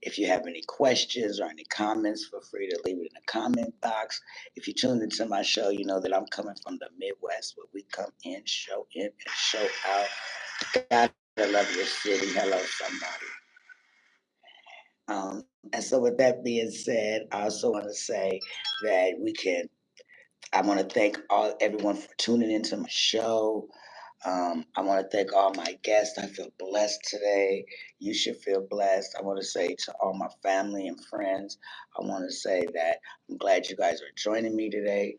If you have any questions or any comments, feel free to leave it in the comment box. If you tuned into my show, you know that I'm coming from the Midwest where we come in, and show out. Gotta love your city. Hello, somebody. And so, with that being said, I also want to say that I want to thank everyone for tuning into my show. I want to thank all my guests. I feel blessed today. You should feel blessed. I want to say to all my family and friends, I want to say that I'm glad you guys are joining me today.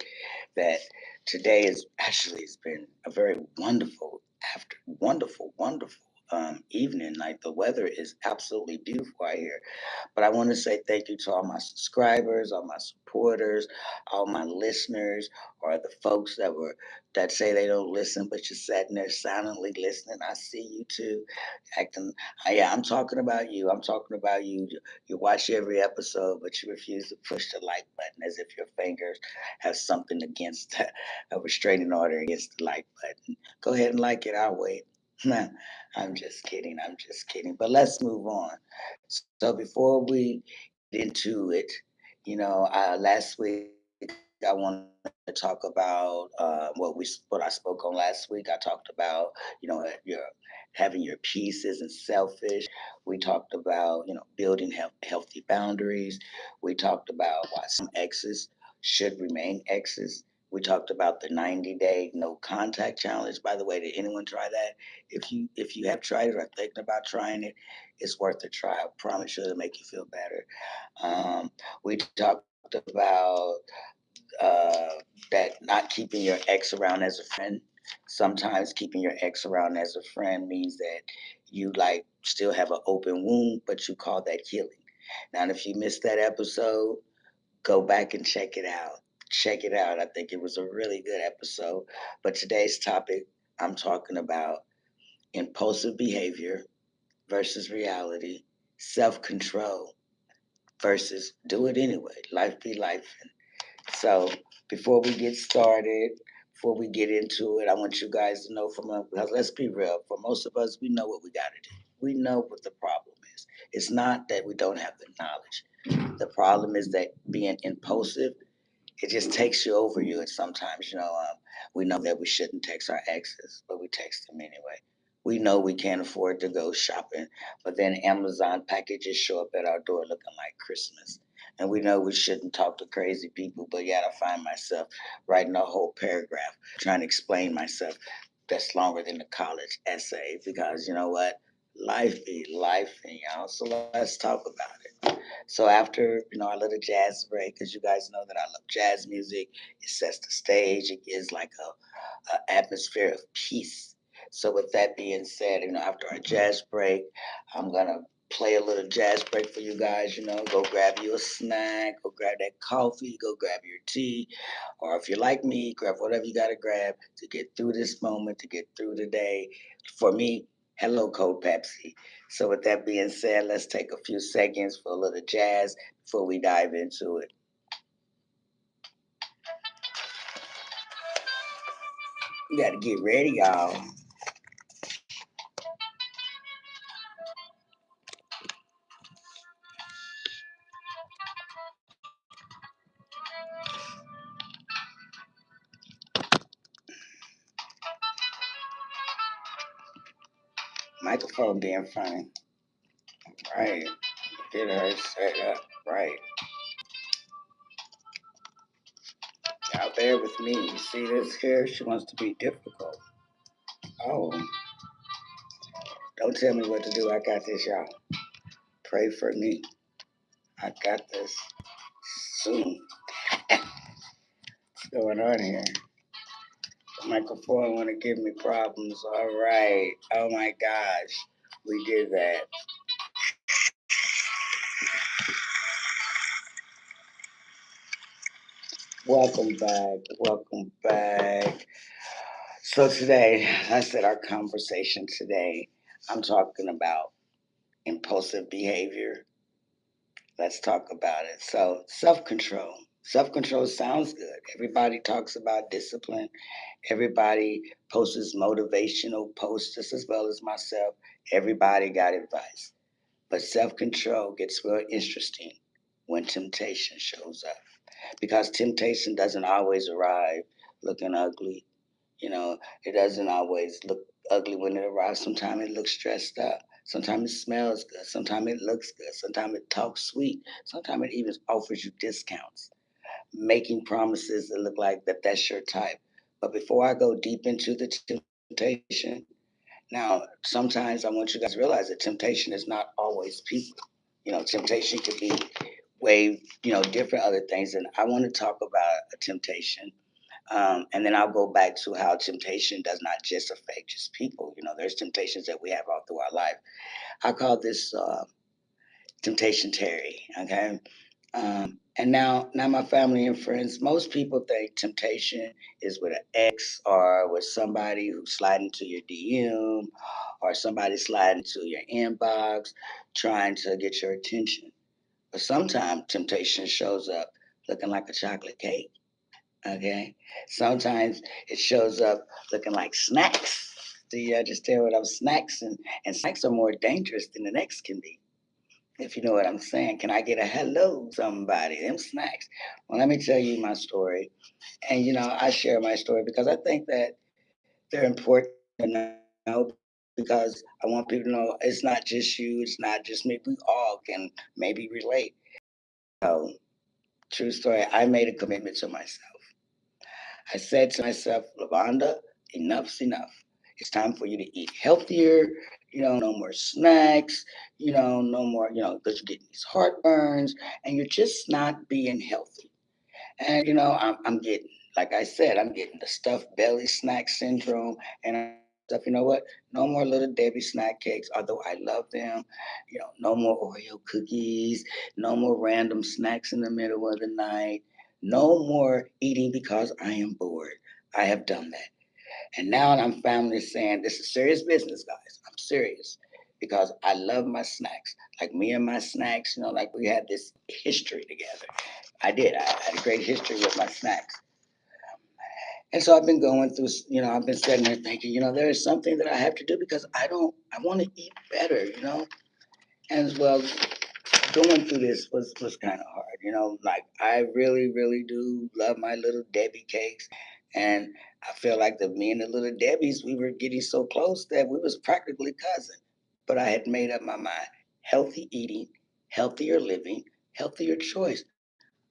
That today is actually it's been a very wonderful evening. Like the weather is absolutely beautiful out here. But I want to say thank you to all my subscribers, all my supporters, all my listeners, or the folks that say they don't listen, but you're sitting there silently listening. I see you too, acting. Yeah, I'm talking about you. I'm talking about you. You watch every episode, but you refuse to push the like button as if your fingers have something against a restraining order against the like button. Go ahead and like it. I'll wait. I'm just kidding. I'm just kidding. But let's move on. So before we get into it, last week I wanted to talk about what I spoke on last week. I talked about your having your peace isn't selfish. We talked about building healthy boundaries. We talked about why some exes should remain exes. We talked about the 90-day no contact challenge. By the way, did anyone try that? If you have tried it or are thinking about trying it, it's worth a try. I promise you it'll make you feel better. We talked about uh, that not keeping your ex around as a friend. Sometimes keeping your ex around as a friend means that you like still have an open wound, but you call that healing. Now, if you missed that episode, go back and check it out. Check it out. I think it was a really good episode. But today's topic, I'm talking about impulsive behavior versus reality, self control versus do it anyway. Life be life. So before we get started, before we get into it, I want you guys to know because let's be real, for most of us, we know what we got to do. We know what the problem is. It's not that we don't have the knowledge. The problem is that being impulsive, it just takes you over you. And sometimes, we know that we shouldn't text our exes, but we text them anyway. We know we can't afford to go shopping, but then Amazon packages show up at our door looking like Christmas. And we know we shouldn't talk to crazy people, but yet I find myself writing a whole paragraph trying to explain myself that's longer than a college essay because you know what? Life be life, and y'all. So let's talk about it. So after our little jazz break, because you guys know that I love jazz music, it sets the stage. It gives like a atmosphere of peace. So with that being said, after our jazz break, I'm gonna play a little jazz break for you guys. Go grab you a snack, go grab that coffee, go grab your tea, or if you're like me, grab whatever you gotta grab to get through this moment, to get through the day. For me, hello, cold Pepsi. So with that being said, let's take a few seconds for a little jazz before we dive into it. You got to get ready, y'all. Microphone being funny. Right. Get her set up. Right. Y'all bear with me. You see this here? She wants to be difficult. Oh, don't tell me what to do. I got this, y'all. Pray for me. I got this. Soon. What's going on here? The microphone want to give me problems. All right. Oh my gosh. We did that. Welcome back. Welcome back. So today, I said our conversation today, I'm talking about impulsive behavior. Let's talk about it. So, self control. Self control sounds good. Everybody talks about discipline. Everybody posts motivational posts just as well as myself. Everybody got advice. But self control gets real interesting when temptation shows up because temptation doesn't always arrive looking ugly. You know, it doesn't always look ugly when it arrives. Sometimes it looks stressed up. Sometimes it smells good. Sometimes it looks good. Sometimes it talks sweet. Sometimes it even offers you discounts, making promises that look like that's your type. But before I go deep into the temptation, now sometimes I want you guys to realize that temptation is not always people. Temptation could be way, different other things. And I want to talk about a temptation, and then I'll go back to how temptation does not just affect just people. There's temptations that we have all through our life. I call this temptation Terry. Okay. And now my family and friends, most people think temptation is with an ex or with somebody who slide into your DM or somebody sliding into your inbox trying to get your attention. But sometimes temptation shows up looking like a chocolate cake. Okay. Sometimes it shows up looking like snacks. Do you understand what I'm snacks? And snacks are more dangerous than the next can be. If you know what I'm saying. Can I get a hello, somebody? Them snacks. Well, let me tell you my story. And I share my story because I think that they're important to know because I want people to know it's not just you, it's not just me. We all can maybe relate. So, true story, I made a commitment to myself. I said to myself, Lavonda, enough's enough. It's time for you to eat healthier, no more snacks, no more, because you're getting these heartburns and you're just not being healthy. And, I'm getting, like I said, I'm getting the stuffed belly snack syndrome and stuff. You know what? No more little Debbie snack cakes, although I love them. No more Oreo cookies, no more random snacks in the middle of the night, no more eating because I am bored. I have done that. And now I'm finally saying this is serious business, guys. I'm serious because I love my snacks. Like me and my snacks, like we had this history together. I did. I had a great history with my snacks. And so I've been going through, I've been sitting there thinking, there is something that I have to do because I want to eat better, And as well, going through this was kind of hard, Like I really, really do love my little Debbie cakes. And I feel like me and the little Debbies, we were getting so close that we was practically cousins. But I had made up my mind. Healthy eating, healthier living, healthier choice.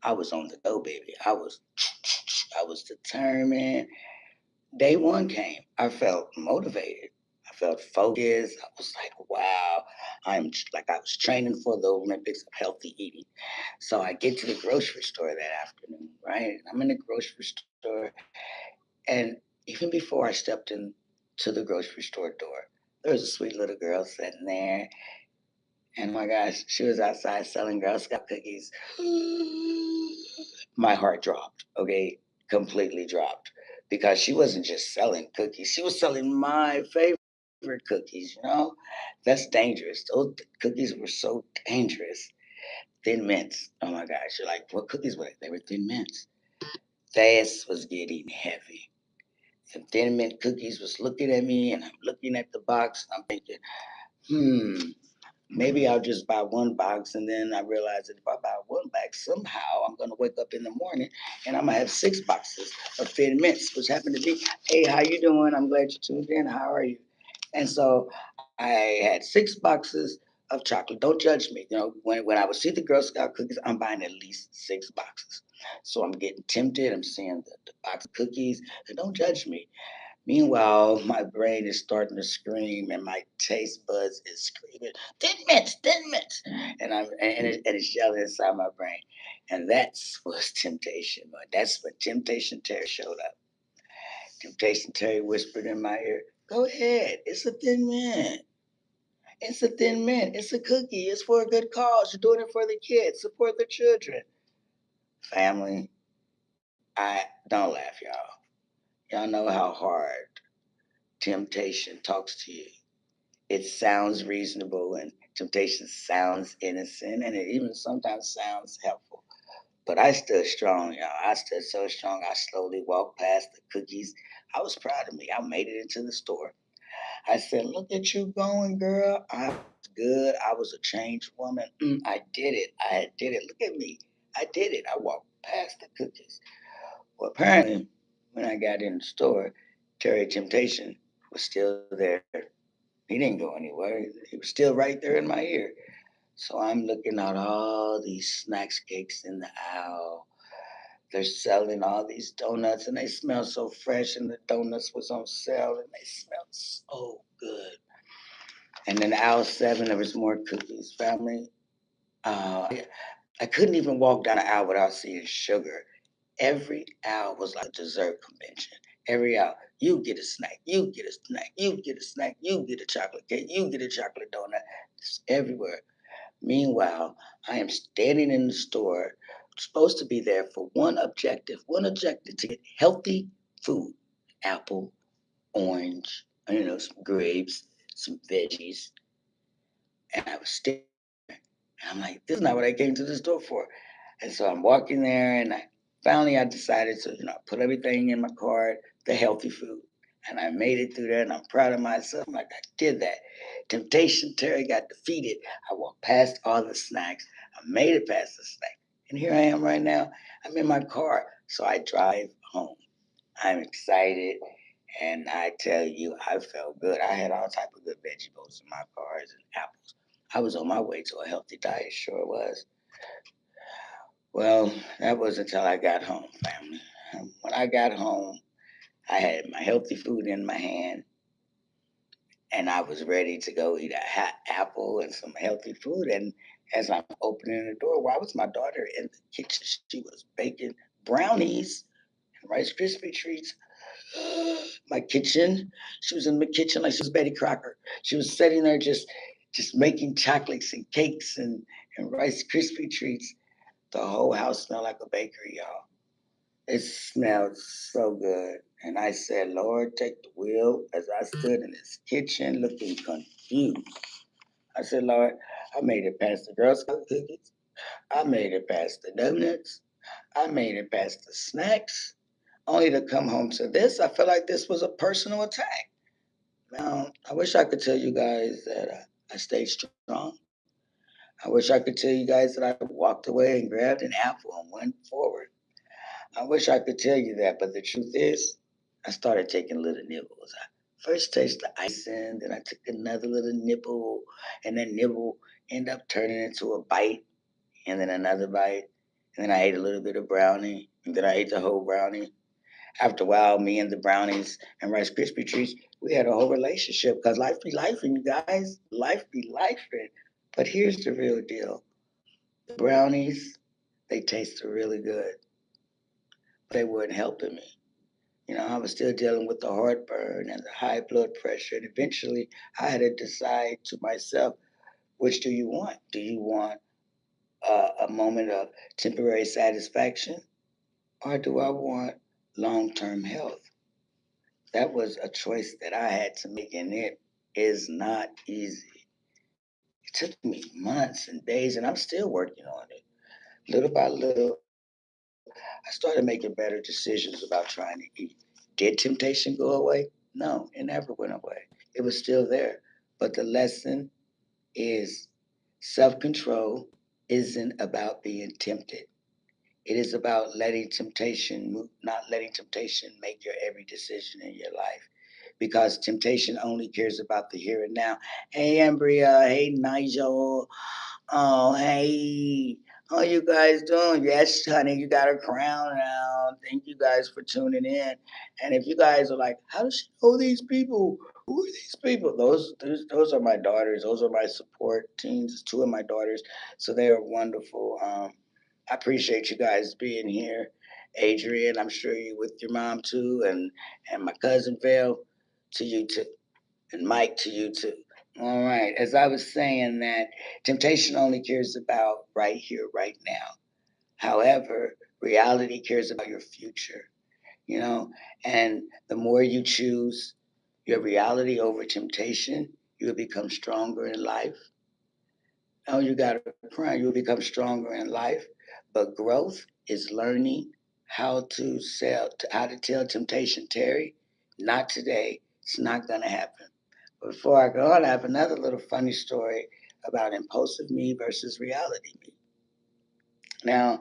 I was on the go, baby. I was determined. Day one came. I felt motivated. I felt focused. I was like, wow, like I was training for the Olympics of healthy eating. So I get to the grocery store that afternoon, right? I'm in the grocery store. And even before I stepped in to the grocery store door, there was a sweet little girl sitting there. And oh my gosh, she was outside selling Girl Scout cookies. My heart dropped, okay? Completely dropped. Because she wasn't just selling cookies, she was selling my favorite cookies, That's dangerous. Those cookies were so dangerous. Thin mints. Oh my gosh. You're like, what cookies were they? They were thin mints. This was getting heavy. The thin mint cookies was looking at me and I'm looking at the box and I'm thinking, hmm, maybe I'll just buy one box, and then I realized that if I buy one box, somehow I'm gonna wake up in the morning and I'm gonna have 6 boxes of Thin Mints, which happen to be, hey, how you doing? I'm glad you tuned in. How are you? And so I had 6 boxes of chocolate. Don't judge me. When I would see the Girl Scout cookies, I'm buying at least 6 boxes. So I'm getting tempted. I'm seeing the box of cookies. And don't judge me. Meanwhile, my brain is starting to scream and my taste buds is screaming, Thin Mints, Thin Mints. And it's yelling inside my brain. And that's was temptation. But that's when Temptation Terry showed up. Temptation Terry whispered in my ear, go ahead, it's a thin mint. It's a thin mint. It's a cookie. It's for a good cause. You're doing it for the kids. Support the children. Family, I don't laugh, y'all. Y'all know how hard temptation talks to you. It sounds reasonable and temptation sounds innocent and it even sometimes sounds helpful. But I stood strong, y'all. I stood so strong. I slowly walked past the cookies. I was proud of me. I made it into the store. I said, look at you going, girl. I was good. I was a changed woman. I did it. I did it. Look at me. I did it. I walked past the cookies. Well, apparently, when I got in the store, Terry Temptation was still there. He didn't go anywhere. He was still right there in my ear. So I'm looking at all these snacks cakes in the aisle. They're selling all these donuts and they smell so fresh, and the donuts was on sale and they smelled so good. And then aisle seven, there was more cookies. Family, I couldn't even walk down the aisle without seeing sugar. Every aisle was like a dessert convention. Every aisle, you get a snack, you get a snack, you get a snack, you get a chocolate cake, you get a chocolate donut. It's everywhere. Meanwhile, I am standing in the store, supposed to be there for one objective to get healthy food, apple, orange, some grapes, some veggies, and I was standing. And I'm like, this is not what I came to the store for. And so I'm walking there, and I decided to, put everything in my cart, the healthy food. And I made it through there, and I'm proud of myself. I'm like, I did that. Temptation Terry got defeated. I walked past all the snacks. I made it past the snack. And here I am right now. I'm in my car. So I drive home. I'm excited. And I tell you, I felt good. I had all type of good vegetables in my cars and apples. I was on my way to a healthy diet, sure was. Well, that was until I got home, family. When I got home, I had my healthy food in my hand, and I was ready to go eat a hot apple and some healthy food. And as I'm opening the door, why was my daughter in the kitchen? She was baking brownies and Rice Krispie treats. My kitchen. She was in the kitchen like she was Betty Crocker. She was sitting there just making chocolates and cakes and Rice Krispie treats. The whole house smelled like a bakery, y'all. It smelled so good. And I said, Lord, take the wheel as I stood in this kitchen looking confused. I said, Lord, I made it past the Girl Scout cookies. I made it past the donuts. I made it past the snacks, only to come home to this. I feel like this was a personal attack. Now, I wish I could tell you guys that I stayed strong. I wish I could tell you guys that I walked away and grabbed an apple and went forward. I wish I could tell you that, but the truth is, I started taking little nibbles. I first tasted the icing, then I took another little nibble, and that nibble ended up turning into a bite, and then another bite, and then I ate a little bit of brownie, and then I ate the whole brownie. After a while, me and the brownies and Rice Krispie treats, we had a whole relationship because life be life, and you guys, life be life. But here's the real deal: the brownies, they tasted really good, but they weren't helping me. I was still dealing with the heartburn and the high blood pressure. And eventually, I had to decide to myself, which do you want? Do you want a moment of temporary satisfaction, or do I want long term health? That was a choice that I had to make, and it is not easy. It took me months and days, and I'm still working on it. Little by little, I started making better decisions about trying to eat. Did temptation go away? No, it never went away. It was still there. But the lesson is self control isn't about being tempted. It is about not letting temptation make your every decision in your life. Because temptation only cares about the here and now. Hey, Ambria. Hey, Nigel. Oh, hey. How you guys doing? Yes, honey, you got a crown now. Thank you guys for tuning in. And if you guys are like, how does she know these people? Who are these people? Those are my daughters. Those are my support teams. Two of my daughters. So they are wonderful. I appreciate you guys being here. Adrian, I'm sure you with your mom too, and my cousin Vale, to you too, and Mike, to you too. All right. As I was saying, that temptation only cares about right here, right now. However, reality cares about your future, you know, and the more you choose your reality over temptation, you'll become stronger in life. No, you got to cry. You'll become stronger in life. But growth is learning how to tell temptation, Terry, not today. It's not going to happen. But before I go on, I have another little funny story. about impulsive me versus reality me. Now,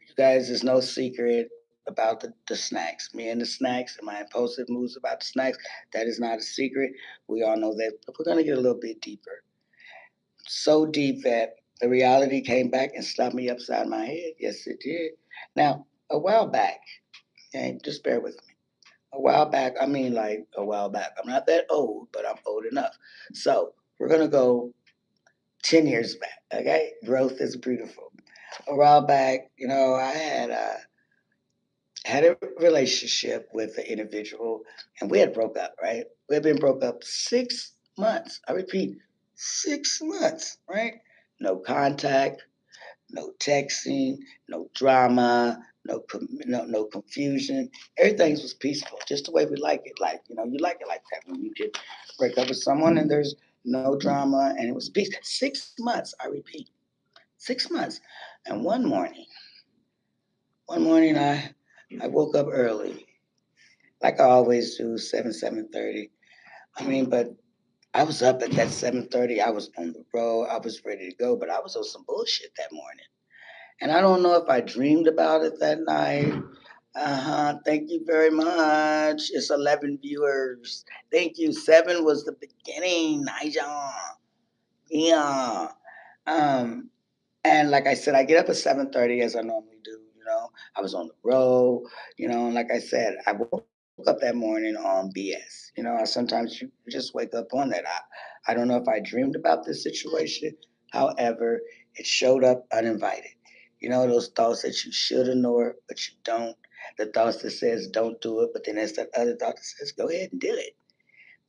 you guys, there's no secret about the snacks. Me and the snacks and my impulsive moves about the snacks, that is not a secret. We all know that, but we're going to get a little bit deeper. So deep that the reality came back and slapped me upside my head. Yes, it did. Now, a while back, okay, just bear with me. A while back, I mean like a while back. I'm not that old, but I'm old enough. So we're going to go 10 years back, okay? Growth is beautiful. A while back, I had a relationship with an individual, and we had broke up, right? We had been broke up 6 months. I repeat, 6 months, right? No contact, no texting, no drama, no confusion. Everything was peaceful, just the way we like it. Like you like it like that when you can break up with someone and there's no drama and it was peace. 6 months, I repeat, 6 months. And one morning, I woke up early, like I always do, 7:30. I mean, but I was up at that 7:30. I was on the road. I was ready to go, but I was on some bullshit that morning. And I don't know if I dreamed about it that night. Thank you very much. It's 11 viewers. Thank you. Seven was the beginning. Nice. Yeah. Um, And like I said, I get up at 7:30 as I normally do. I was on the road. And like I said, I woke up that morning on BS. Sometimes you just wake up on that. I don't know if I dreamed about this situation. However, it showed up uninvited. Those thoughts that you should ignore, but you don't. The thoughts that says don't do it, but then there's that other thought that says go ahead and do it.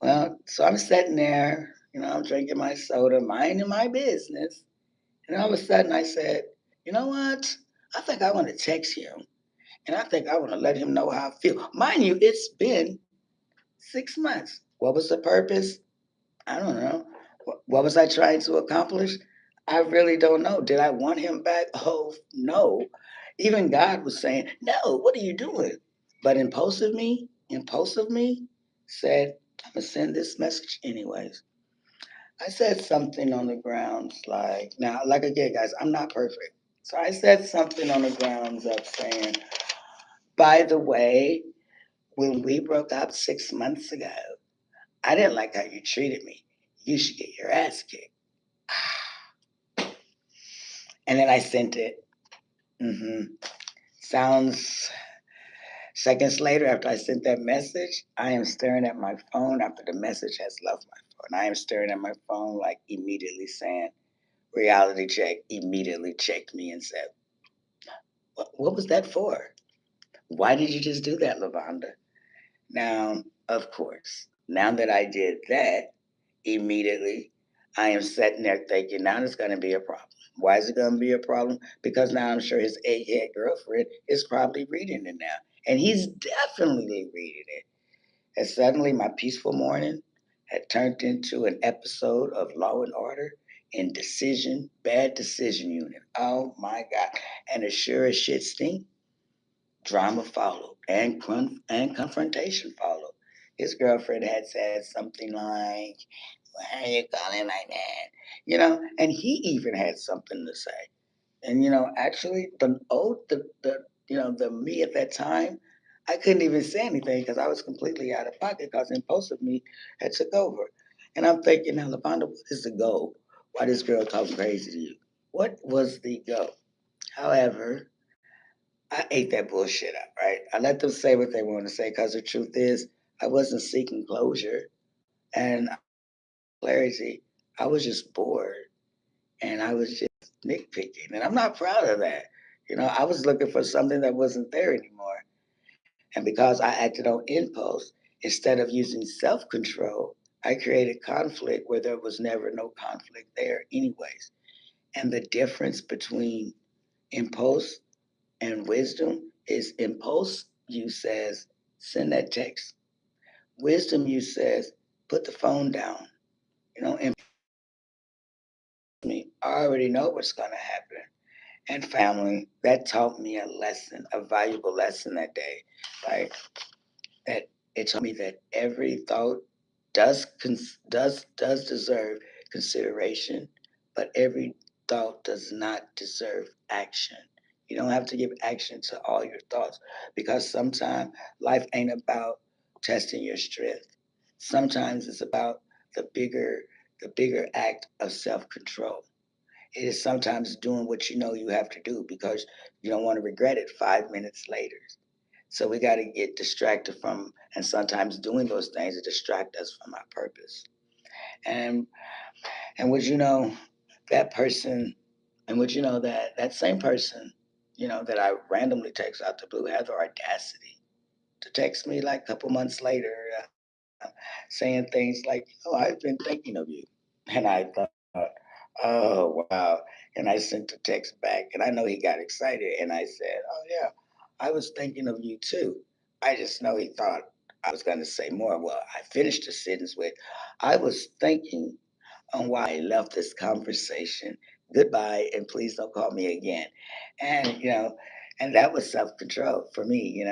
Well, so I'm sitting there. I'm drinking my soda, minding my business, and all of a sudden I said, you know what? I think I want to text him. And I think I want to let him know how I feel. Mind you, it's been 6 months. What was the purpose? I don't know. What was I trying to accomplish? I really don't know. Did I want him back? Oh, no. Even God was saying, no, what are you doing? But impulsive me said, I'm going to send this message anyways. I said something on the grounds like, now, like again, guys, I'm not perfect. So I said something on the grounds of saying, by the way, when we broke up 6 months ago, I didn't like how you treated me. You should get your ass kicked. And then I sent it. hmm Sounds seconds later after I sent that message, I am staring at my phone after the message has left my phone. I am staring at my phone like immediately saying, reality check, immediately checked me and said, what was that for? Why did you just do that, Lavonda? Now, of course, now that I did that, immediately I am sitting there thinking, now it's going to be a problem. Why is it going to be a problem? Because now I'm sure his egghead girlfriend is probably reading it now. And he's definitely reading it. And suddenly my peaceful morning had turned into an episode of Law and Order in Bad Decision Unit. Oh my God. And as sure as shit stink, drama followed and confrontation followed. His girlfriend had said something like, "Why are you calling like that?" And he even had something to say. And actually, the me at that time, I couldn't even say anything because I was completely out of pocket because impulsive me had took over. And I'm thinking, now, Lavonda, what is the goal? Why this girl talking crazy to you? What was the goal? However, I ate that bullshit up, right? I let them say what they want to say because the truth is, I wasn't seeking closure and clarity. I was just bored and I was just nitpicking. And I'm not proud of that. I was looking for something that wasn't there anymore. And because I acted on impulse, instead of using self control, I created conflict where there was never no conflict there, anyways. And the difference between impulse and wisdom is impulse you says, send that text. Wisdom you says, put the phone down. And me, I already know what's gonna happen. And family, that taught me a lesson, a valuable lesson that day. Like that it taught me that every thought does deserve consideration, but every thought does not deserve action. You don't have to give action to all your thoughts because sometimes life ain't about testing your strength. Sometimes it's about the bigger the bigger act of self-control. It is sometimes doing what you know you have to do because you don't want to regret it 5 minutes later. So we got to get distracted from, and sometimes doing those things to distract us from our purpose. And and would you know that person, and would you know that that same person, that I randomly text out the blue had the audacity to text me like a couple months later, saying things like, I've been thinking of you. And I thought, oh, wow. And I sent the text back, and I know he got excited. And I said, oh, yeah, I was thinking of you too. I just know he thought I was going to say more. Well, I finished the sentence with, I was thinking on why I left this conversation. Goodbye, and please don't call me again. And, and that was self control for me.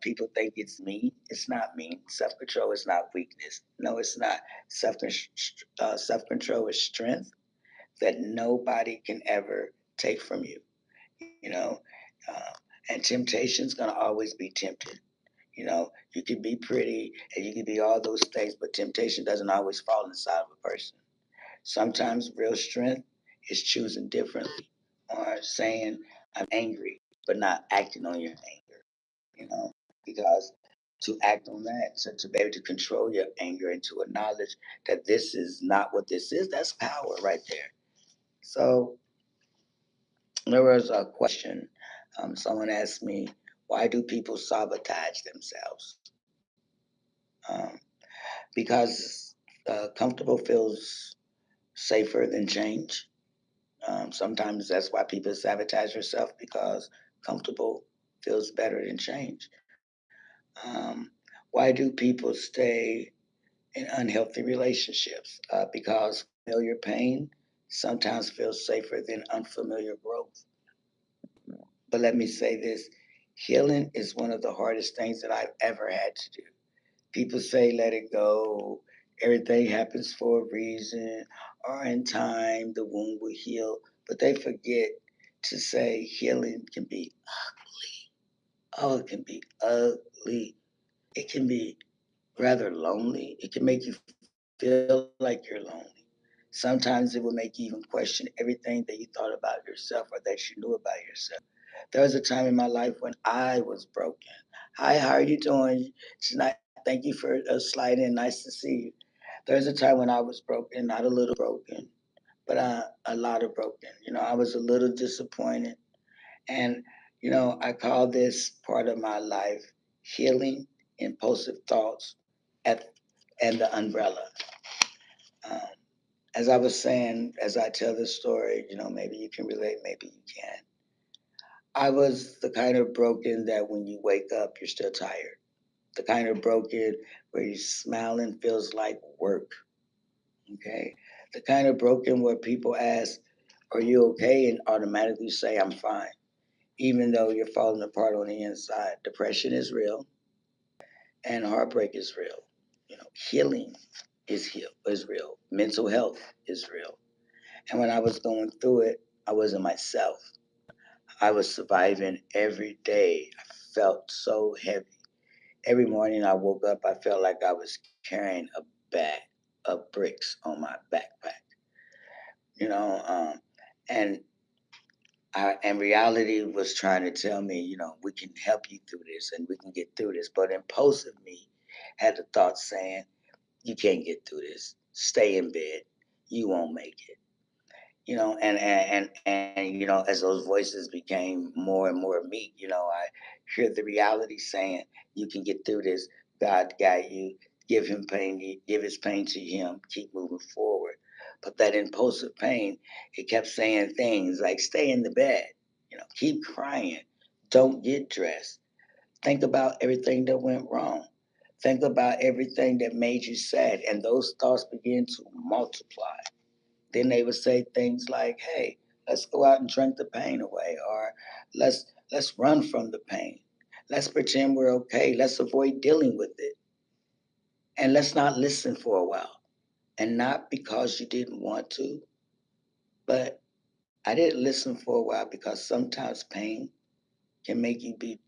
People think it's mean. It's not mean. Self control is not weakness. No, it's not. Self control is strength that nobody can ever take from you. You know, uh, and temptation's gonna always be tempted. You can be pretty and you can be all those things, but temptation doesn't always fall inside of a person. Sometimes real strength is choosing differently or saying, I'm angry, but not acting on your anger, you know, because to act on that, to be able to control your anger and to acknowledge that this is not what this is, that's power right there. So there was a question. Someone asked me, why do people sabotage themselves? Um, because comfortable feels safer than change. Sometimes that's why people sabotage themselves because comfortable feels better than change. Um, why do people stay in unhealthy relationships? Because familiar pain sometimes feels safer than unfamiliar growth. But let me say this, healing is one of the hardest things that I've ever had to do. People say let it go, everything happens for a reason, or in time the wound will heal. But they forget to say healing can be it can be ugly. It can be rather lonely. It can make you feel like you're lonely. Sometimes it will make you even question everything that you thought about yourself or that you knew about yourself. There was a time in my life when I was broken. Hi, how are you doing? Tonight, thank you for sliding. Nice to see you. There was a time when I was broken, not a little broken, but a lot of broken. I was a little disappointed. And, I call this part of my life healing impulsive thoughts at, and the umbrella. Um, as I was saying, as I tell this story, maybe you can relate, maybe you can't. I was the kind of broken that when you wake up, you're still tired. The kind of broken where you smiling feels like work. Okay. The kind of broken where people ask, are you okay? And automatically say, I'm fine. Even though you're falling apart on the inside. Depression is real and heartbreak is real. Healing is real. Mental health is real. And when I was going through it, I wasn't myself. I was surviving every day. I felt so heavy. Every morning I woke up, I felt like I was carrying a bag of bricks on my backpack, you know, um, and and reality was trying to tell me, we can help you through this and we can get through this. But impulsive me had the thought saying, you can't get through this. Stay in bed. You won't make it. And as those voices became more and more meek, I hear the reality saying, you can get through this. God got you. Give him pain. Give his pain to him. Keep moving forward. But that impulsive pain, it kept saying things like, stay in the bed. Keep crying. Don't get dressed. Think about everything that went wrong. Think about everything that made you sad. And those thoughts begin to multiply. Then they would say things like, "Hey, let's go out and drink the pain away," or "Let's run from the pain. Let's pretend we're okay. Let's avoid dealing with it, and let's not listen for a while." And not because you didn't want to, But I didn't listen for a while because sometimes pain can make you be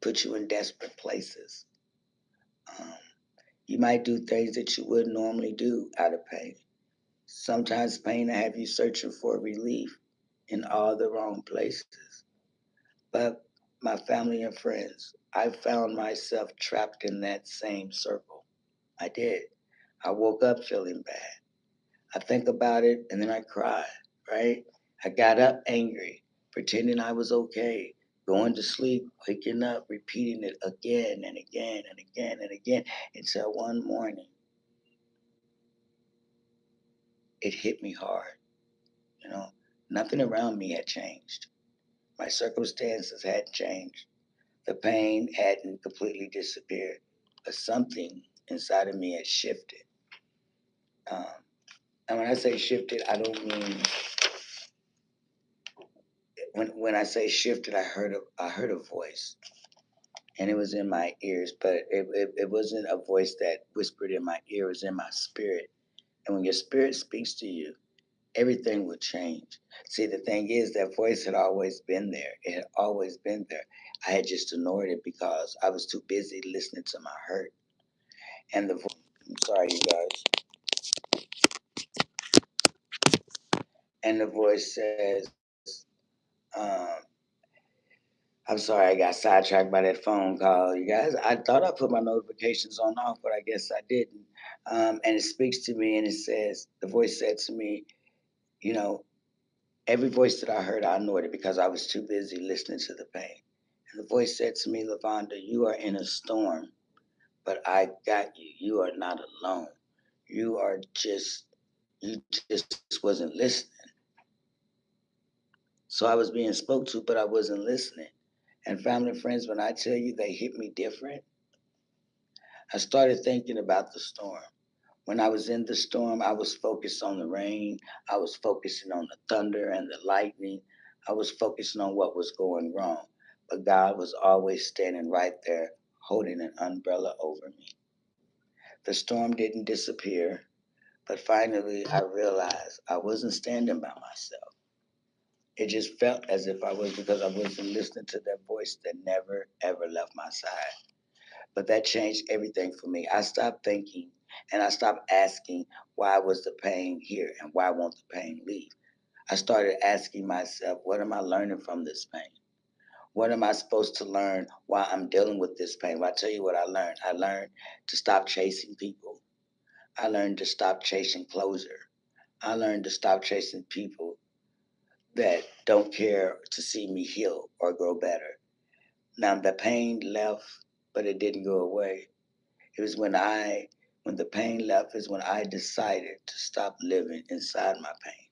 put you in desperate places. Um, you might do things that you wouldn't normally do out of pain. Sometimes pain will have you searching for relief in all the wrong places. But my family and friends, I found myself trapped in that same circle. I did. I woke up feeling bad. I think about it and then I cry, right? I got up angry, pretending I was okay, going to sleep, waking up, repeating it again and again and again and again until one morning it hit me hard. You know, nothing around me had changed. My circumstances hadn't changed. The pain hadn't completely disappeared, but something inside of me had shifted. Um, and when I say shifted, I don't mean when I say shifted, I heard a voice, and it was in my ears, but it wasn't a voice that whispered in my ear. It was in my spirit. And when your spirit speaks to you, everything will change. See, the thing is, that voice had always been there. It had always been there. I had just ignored it because I was too busy listening to my hurt. And the voice, I'm sorry, you guys. And the voice says, um, I'm sorry, I got sidetracked by that phone call, you guys. I thought I put my notifications on off, but I guess I didn't. And it speaks to me and it says, the voice said to me, you know, every voice that I heard, I ignored it because I was too busy listening to the pain. And the voice said to me, Lavonda, you are in a storm, but I got you. You are not alone. You are just, you just wasn't listening. So I was being spoke to, but I wasn't listening. And family and friends, when I tell you they hit me different, I started thinking about the storm. When I was in the storm, I was focused on the rain. I was focusing on the thunder and the lightning. I was focusing on what was going wrong. But God was always standing right there, holding an umbrella over me. The storm didn't disappear, but finally I realized I wasn't standing by myself. It just felt as if I was because I wasn't listening to that voice that never, ever left my side. But that changed everything for me. I stopped thinking and I stopped asking why was the pain here and why won't the pain leave. I started asking myself, what am I learning from this pain? What am I supposed to learn while I'm dealing with this pain? Well, I tell you what I learned. I learned to stop chasing people. I learned to stop chasing closure. I learned to stop chasing people that don't care to see me heal or grow better. Now the pain left, but it didn't go away. It was when the pain left, is when I decided to stop living inside my pain.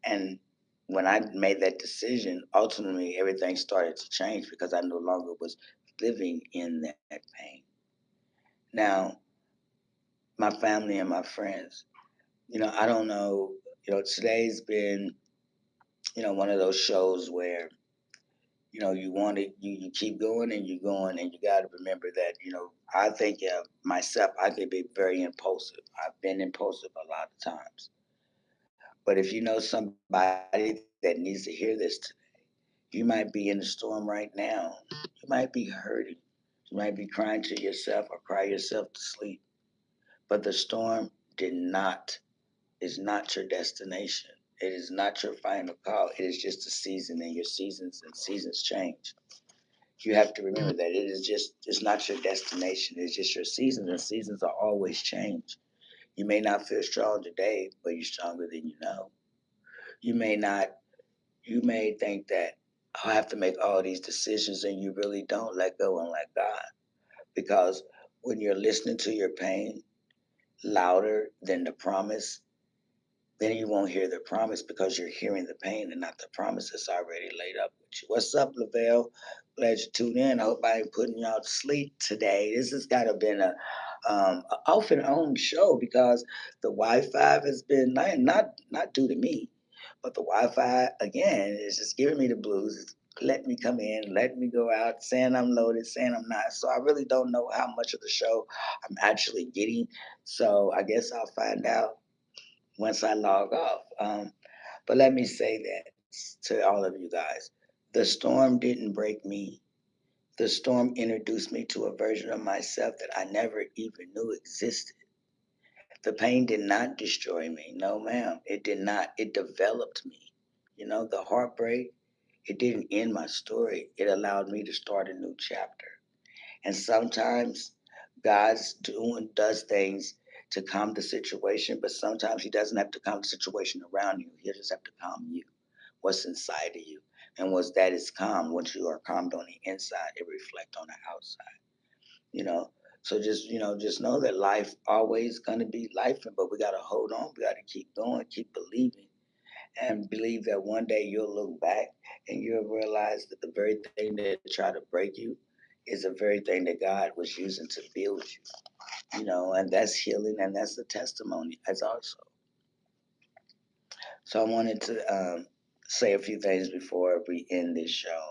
And when I made that decision, ultimately everything started to change because I no longer was living in that pain. Now, my family and my friends, I don't know, today's been, one of those shows where you want to you keep going and you're going and you got to remember that I think myself I can be very impulsive. I've been impulsive a lot of times, but if you know somebody that needs to hear this today, you might be in the storm right now, you might be hurting, you might be crying to yourself or cry yourself to sleep, but the storm did not is not your destination. It is not your final call. It is just a season, and your seasons and seasons change. You have to remember that it's not your destination, it's just your seasons, and seasons are always change. You may not feel strong today, but you're stronger than you know. You may not you may think that I have to make all these decisions and you really don't. Let go and let God. Because when you're listening to your pain louder than the promise, then you won't hear the promise because you're hearing the pain and not the promise that's already laid up with you. What's up, Lavelle? Glad you tuned in. I hope I ain't putting y'all to sleep today. This has kind of been a off and on show because the Wi-Fi has been not due to me, but the Wi-Fi again is just giving me the blues. It's letting me come in, letting me go out, saying I'm loaded, saying I'm not. So I really don't know how much of the show I'm actually getting. So I guess I'll find out once I log off. But let me say that to all of you guys. The storm didn't break me. The storm introduced me to a version of myself that I never even knew existed. The pain did not destroy me. No, ma'am. It did not. It developed me. The heartbreak, it didn't end my story. It allowed me to start a new chapter. And sometimes does things to calm the situation, but sometimes he doesn't have to calm the situation around you. He'll just have to calm you. What's inside of you. And once that is calm, once you are calmed on the inside, it reflects on the outside. You know. So just know that life always gonna be life, but we gotta hold on, we gotta keep going, keep believing, and believe that one day you'll look back and you'll realize that the very thing that tried to break you is the very thing that God was using to build you, and that's healing and that's the testimony as also. So I wanted to say a few things before we end this show.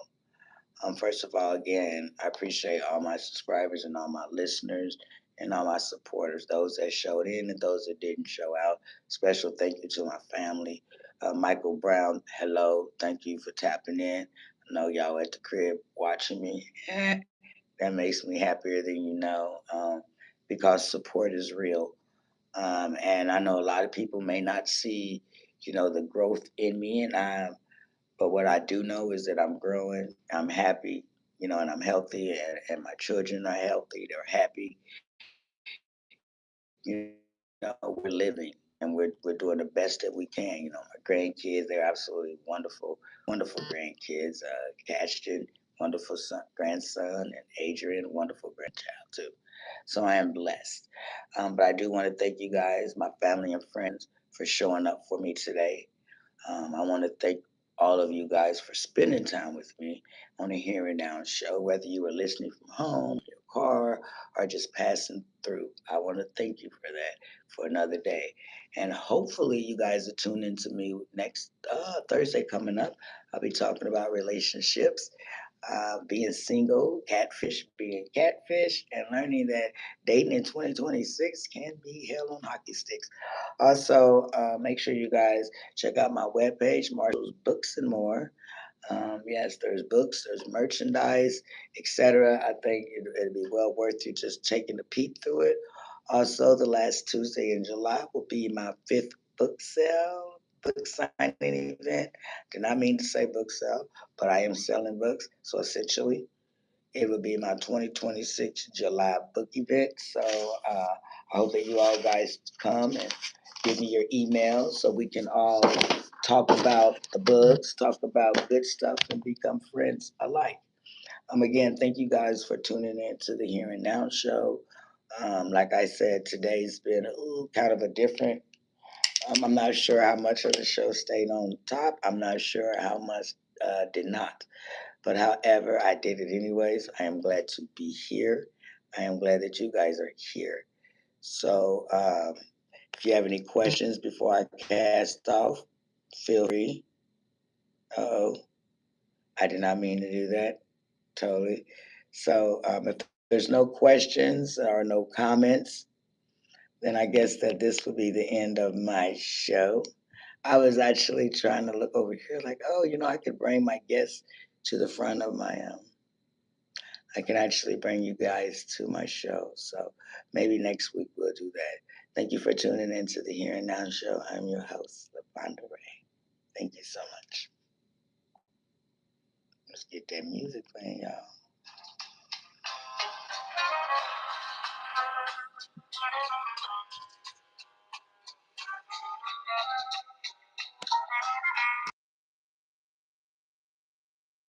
First of all, again, I appreciate all my subscribers and all my listeners and all my supporters, those that showed in and those that didn't show out. Special thank you to my family. Michael Brown, hello. Thank you for tapping in. I know y'all at the crib watching me. That makes me happier than you know, because support is real. And I know a lot of people may not see, the growth in me, but what I do know is that I'm growing, I'm happy, and I'm healthy, and my children are healthy, they're happy. We're living and we're doing the best that we can. My grandkids, they're absolutely wonderful, wonderful grandkids. Ashton, wonderful grandson, and Adrian, wonderful grandchild too. So I am blessed. But I do want to thank you guys, my family and friends, for showing up for me today. I want to thank all of you guys for spending time with me on the Here and Now show, whether you were listening from home, your car, or just passing through. I want to thank you for that for another day. And hopefully, you guys are tuning in to me next Thursday coming up. I'll be talking about relationships, being single, being catfish, and learning that dating in 2026 can be hell on hockey sticks. Also, make sure you guys check out my webpage, Marshall's Books and More. Yes, there's books, there's merchandise, etc. I think it'd be well worth you just taking a peek through it. Also, the last Tuesday in July will be my fifth book sale, book signing event. Did not mean to say book sale, but I am selling books. So essentially, it will be my 2026 July book event. So I hope that you all guys come and give me your email so we can all talk about the books, talk about good stuff, and become friends alike. Again, thank you guys for tuning in to the Here and Now show. Like I said, today's been kind of a different. I'm not sure how much of the show stayed on top. I'm not sure how much did not. But however, I did it anyways. I am glad to be here. I am glad that you guys are here. So, if you have any questions before I cast off, feel free. Oh, I did not mean to do that. Totally. So, if there's no questions or no comments, then I guess that this will be the end of my show. I was actually trying to look over here, like, oh, I could bring my guests to the front of my I can actually bring you guys to my show. So maybe next week we'll do that. Thank you for tuning in to the Here and Now show. I'm your host, LaFonda Ray. Thank you so much. Let's get that music playing, y'all.